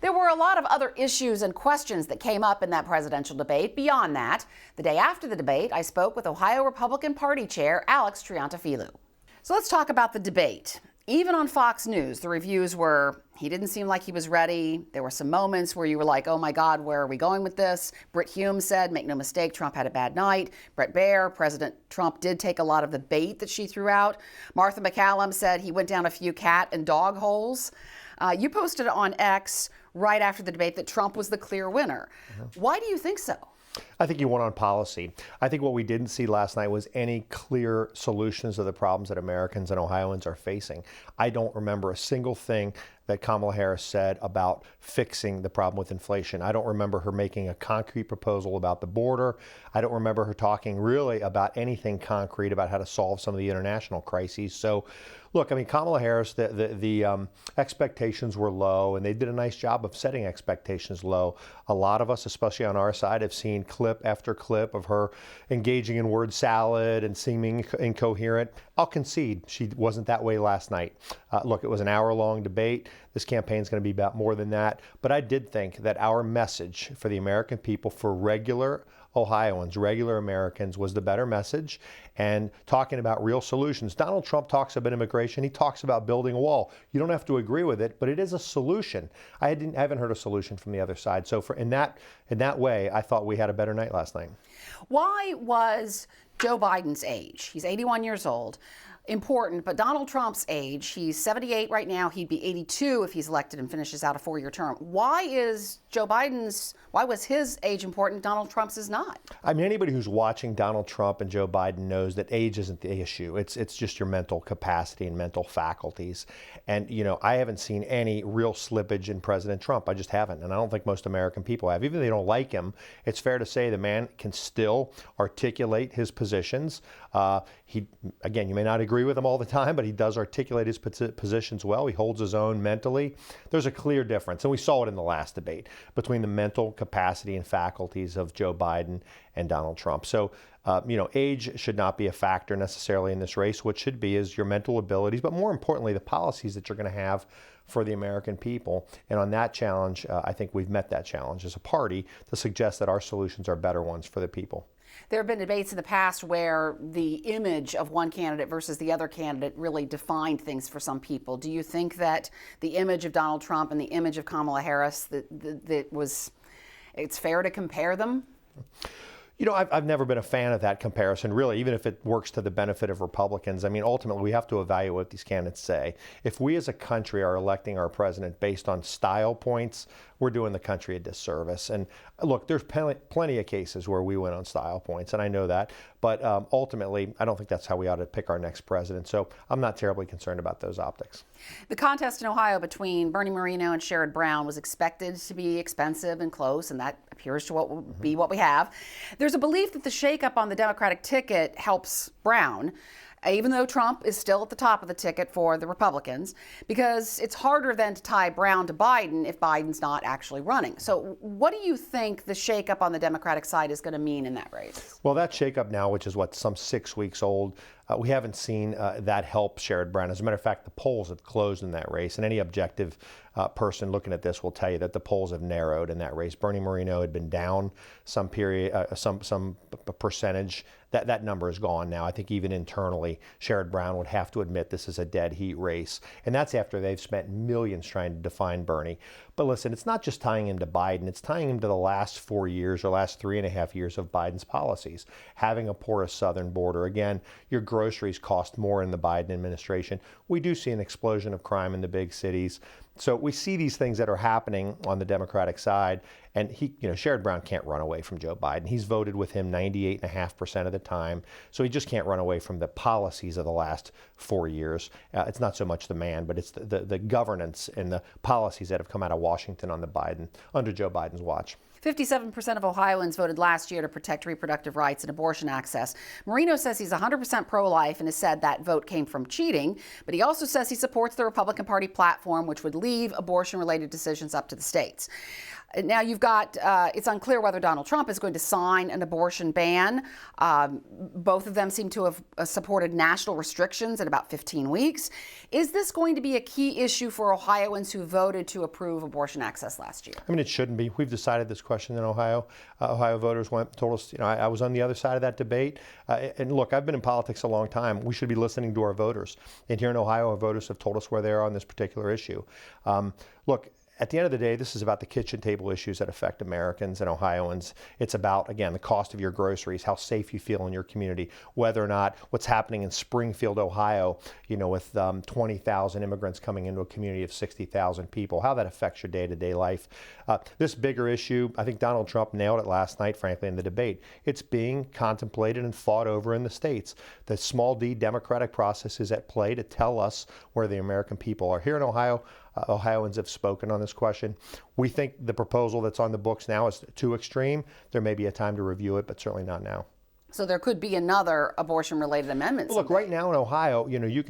There were a lot of other issues and questions that came up in that presidential debate. Beyond that, the day after the debate, I spoke with Ohio Republican Party Chair Alex Triantafilou. So let's talk about the debate. Even on Fox News, the reviews were, he didn't seem like he was ready. There were some moments where you were like, oh my God, where are we going with this? Britt Hume said, make no mistake, Trump had a bad night. Bret Baier, President Trump did take a lot of the bait that she threw out. Martha McCallum said he went down a few cat and dog holes. You posted on X right after the debate that Trump was the clear winner. Why do you think so? I think he won on policy. I think what we didn't see last night was any clear solutions to the problems that Americans and Ohioans are facing. I don't remember a single thing that Kamala Harris said about fixing the problem with inflation. I don't remember her making a concrete proposal about the border. I don't remember her talking really about anything concrete about how to solve some of the international crises. So, look, I mean, Kamala Harris, the expectations were low, and they did a nice job of setting expectations low. A lot of us, especially on our side, have seen clip after clip of her engaging in word salad and seeming incoherent. I'll concede she wasn't that way last night. Look, it was an hour-long debate. This campaign is going to be about more than that. But I did think that our message for the American people, for regular Ohioans, regular Americans, was the better message, and talking about real solutions. Donald Trump talks about immigration. He talks about building a wall. You don't have to agree with it, but it is a solution. I haven't heard a solution from the other side. So in that way, I thought we had a better night last night. Why was Joe Biden's age, he's 81 years old, important, but Donald Trump's age, he's 78 right now, he'd be 82 if he's elected and finishes out a 4-year term. Why was his age important, Donald Trump's is not? I mean, anybody who's watching Donald Trump and Joe Biden knows that age isn't the issue. It's just your mental capacity and mental faculties. And, you know, I haven't seen any real slippage in President Trump. I just haven't. And I don't think most American people have. Even if they don't like him, it's fair to say the man can still articulate his positions. Again, you may not agree with him all the time, but he does articulate his positions well. He holds his own mentally. There's a clear difference, and we saw it in the last debate, between the mental capacity and faculties of Joe Biden and Donald Trump. So, age should not be a factor necessarily in this race. What should be is your mental abilities, but more importantly, the policies that you're going to have for the American people. And on that challenge, I think we've met that challenge as a party to suggest that our solutions are better ones for the people. There have been debates in the past where the image of one candidate versus the other candidate really defined things for some people. Do you think that the image of Donald Trump and the image of Kamala Harris, it's fair to compare them? You know, I've never been a fan of that comparison, really, even if it works to the benefit of Republicans. I mean, ultimately, we have to evaluate what these candidates say. If we as a country are electing our president based on style points, we're doing the country a disservice. And look, there's plenty of cases where we win on style points, and I know that. But ultimately, I don't think that's how we ought to pick our next president. So I'm not terribly concerned about those optics. The contest in Ohio between Bernie Moreno and Sherrod Brown was expected to be expensive and close, and that appears to be what we have. There's a belief that the shakeup on the Democratic ticket helps Brown, even though Trump is still at the top of the ticket for the Republicans, because it's harder then to tie Brown to Biden if Biden's not actually running. So what do you think the shakeup on the Democratic side is going to mean in that race? Well, that shakeup now, which is some 6 weeks old, we haven't seen that help Sherrod Brown. As a matter of fact, the polls have closed in that race, and any objective person looking at this will tell you that the polls have narrowed in that race. Bernie Moreno had been down some percentage. That number is gone now. I think even internally, Sherrod Brown would have to admit this is a dead heat race, and that's after they've spent millions trying to define Bernie. But listen, it's not just tying him to Biden. It's tying him to the last 4 years or last 3.5 years of Biden's policies. Having a porous southern border. Again, your groceries cost more in the Biden administration. We do see an explosion of crime in the big cities. So we see these things that are happening on the Democratic side, and Sherrod Brown can't run away from Joe Biden. He's voted with him 98.5% of the time, so he just can't run away from the policies of the last 4 years. It's not so much the man, but it's the governance and the policies that have come out of Washington under Joe Biden's watch. 57% of Ohioans voted last year to protect reproductive rights and abortion access. Moreno says he's 100% pro-life and has said that vote came from cheating, but he also says he supports the Republican Party platform, which would leave abortion-related decisions up to the states. Now you've got, it's unclear whether Donald Trump is going to sign an abortion ban. Both of them seem to have supported national restrictions in about 15 weeks. Is this going to be a key issue for Ohioans who voted to approve abortion access last year? I mean, it shouldn't be. We've decided this question in Ohio. Ohio voters told us, I was on the other side of that debate. And look, I've been in politics a long time. We should be listening to our voters. And here in Ohio, our voters have told us where they are on this particular issue. Look, at the end of the day, this is about the kitchen table issues that affect Americans and Ohioans. It's about, again, the cost of your groceries, how safe you feel in your community, whether or not what's happening in Springfield, Ohio, with 20,000 immigrants coming into a community of 60,000 people, how that affects your day-to-day life. This bigger issue, I think Donald Trump nailed it last night, frankly, in the debate. It's being contemplated and fought over in the states. The small d democratic process is at play to tell us where the American people are. Here in Ohio, Ohioans have spoken on this question. We think the proposal that's on the books now is too extreme. There may be a time to review it, but certainly not now. So there could be another abortion-related amendment. Look, right now in Ohio, you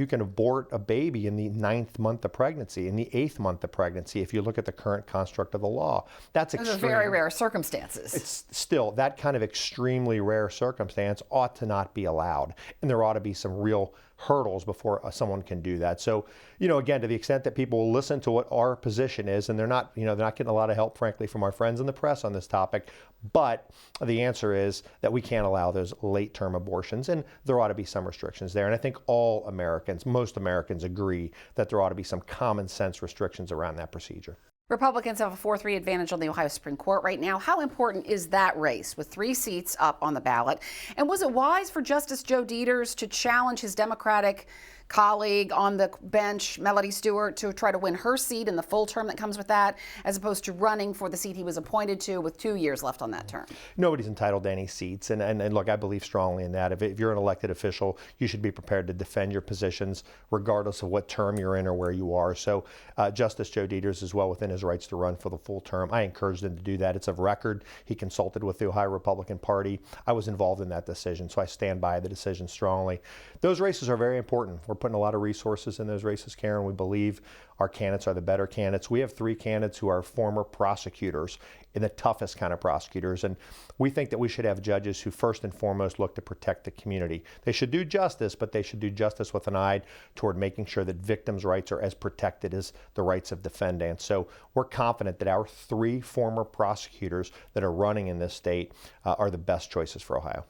can abort a baby in the 9th month of pregnancy, in the 8th month of pregnancy, if you look at the current construct of the law. That's extreme. Those are very rare circumstances. It's still, that kind of extremely rare circumstance ought to not be allowed. And there ought to be some real hurdles before someone can do that. So, again, to the extent that people will listen to what our position is, and they're not getting a lot of help, frankly, from our friends in the press on this topic, but the answer is that we can't allow those late-term abortions, and there ought to be some restrictions there. And I think all Americans, most Americans agree that there ought to be some common sense restrictions around that procedure. Republicans have a 4-3 advantage on the Ohio Supreme Court right now. How important is that race with 3 seats up on the ballot? And was it wise for Justice Joe Deters to challenge his Democratic colleague on the bench, Melody Stewart, to try to win her seat in the full term that comes with that, as opposed to running for the seat he was appointed to with 2 years left on that term? Nobody's entitled to any seats. And look, I believe strongly in that. If you're an elected official, you should be prepared to defend your positions regardless of what term you're in or where you are. So Justice Joe Deters is well within his rights to run for the full term. I encouraged him to do that. It's of record. He consulted with the Ohio Republican Party. I was involved in that decision, so I stand by the decision strongly. Those races are very important. We're putting a lot of resources in those races, Karen. We believe our candidates are the better candidates. We have 3 candidates who are former prosecutors, and the toughest kind of prosecutors. And we think that we should have judges who first and foremost look to protect the community. They should do justice, but they should do justice with an eye toward making sure that victims' rights are as protected as the rights of defendants. So we're confident that our 3 former prosecutors that are running in this state are the best choices for Ohio.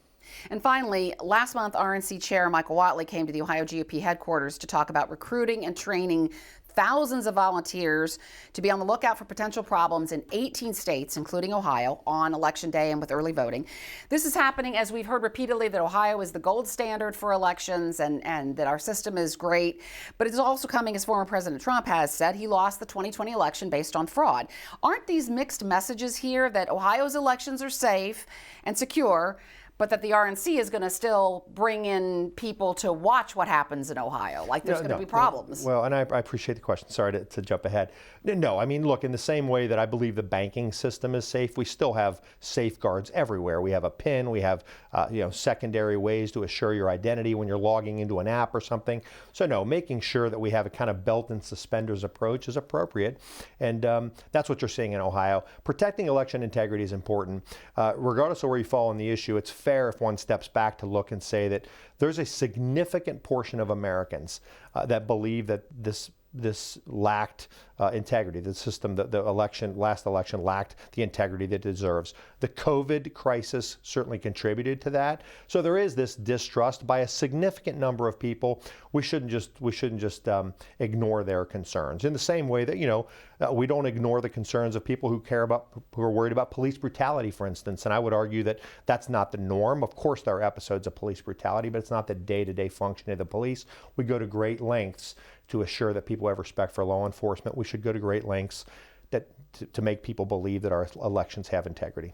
And finally, last month, RNC Chair Michael Whatley came to the Ohio GOP headquarters to talk about recruiting and training thousands of volunteers to be on the lookout for potential problems in 18 states, including Ohio, on Election Day and with early voting. This is happening as we've heard repeatedly that Ohio is the gold standard for elections and that our system is great. But it's also coming, as former President Trump has said, he lost the 2020 election based on fraud. Aren't these mixed messages here that Ohio's elections are safe and secure, but that the RNC is going to still bring in people to watch what happens in Ohio? Like there's going to be problems. Well, and I appreciate the question. Sorry to jump ahead. No, I mean, look, in the same way that I believe the banking system is safe, we still have safeguards everywhere. We have a PIN. We have secondary ways to assure your identity when you're logging into an app or something. So no, making sure that we have a kind of belt and suspenders approach is appropriate. And that's what you're seeing in Ohio. Protecting election integrity is important. Regardless of where you fall on the issue, it's fair if one steps back to look and say that there's a significant portion of Americans that believe that this lacked integrity. The system, last election lacked the integrity that it deserves. The COVID crisis certainly contributed to that. So there is this distrust by a significant number of people. We shouldn't just ignore their concerns. In the same way that we don't ignore the concerns of people who are worried about police brutality, for instance. And I would argue that that's not the norm. Of course, there are episodes of police brutality, but it's not the day-to-day functioning of the police. We go to great lengths to assure that people have respect for law enforcement. We should go to great lengths to make people believe that our elections have integrity.